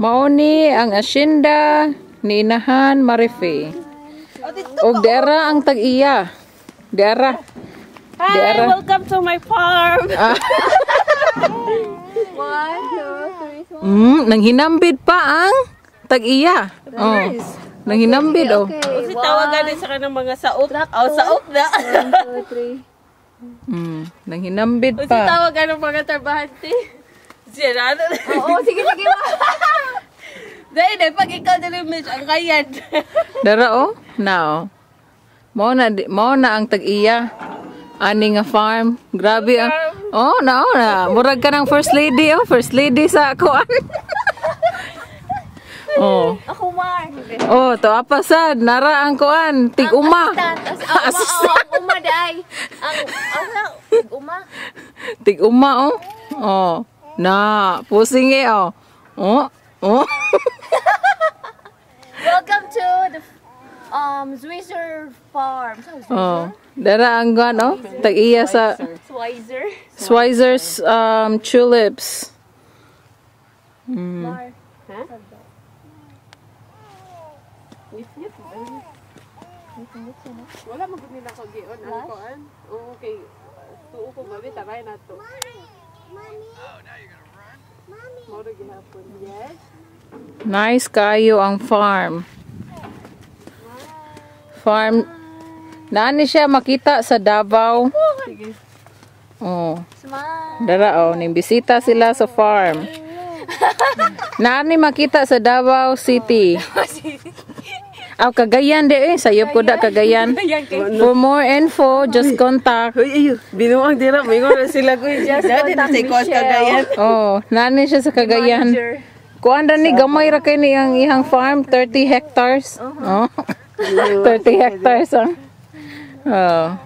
Mauni ang asyenda ni Inahan Marife. Og dera ang tag-iya. Dera. Hi, welcome to my farm. Nanghinambid pa ang tag-iya. Oh. Nanghinambid oh. Kasi tawagan din sa kanang mga saot. Saot na. 1, 2, 3. Nanghinambid Kasi pa. tawagan ng mga trabahante. Siya na. Oo, sige. Dahil pag ikaw nilimit, ang kayad. Dara oh. Now. Mao na ang tag-iya. Ani nga farm. Grabe ah. Oh, na. Murag ka ng first lady oh. First lady sa kuan. Oh. Ako, Mar. Oh, to apa sad? Nara ang kuan. Tig-uma. Ang uma, day. Ang uma. Tig-uma oh. Oh. Na, pusing eh oh. Oh. Welcome to the Switzer Farm. Oh. Dara ang kuan oh. Tag-iya sa Swizer's tulips. Mar. Wala mo gud nila ko gion ang kuan. Okay. Tuo ko babi taray na to. Moro gihapon. Yes. Nice kayo ang farm. Farm. Naani siya makita sa Davao. Sige. Oh. Smile. Dara oh, nimbisita sila sa farm. Naani makita sa Davao City. Cagayan de sayop ko da Cagayan. For more info, just contact. Uy, binuang dira mingon sila ko just contact Cagayan. Oh, nani siya sa Cagayan. Kuan ra ni gamay ra kay ni ang ihang farm, 30 hectares. Oh. 30 hectares ah. Oh.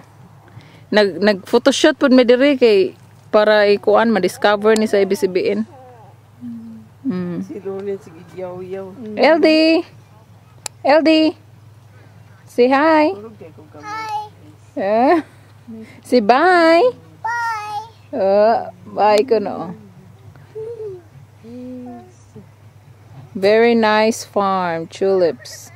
Nag photoshoot pud mi diri kay para ikuan ma-discover ni sa ABCBN. Si Lonin sige yaw-yaw. LD, say hi. Hi. Say bye. Bye. Bye ko no. Very nice farm, tulips.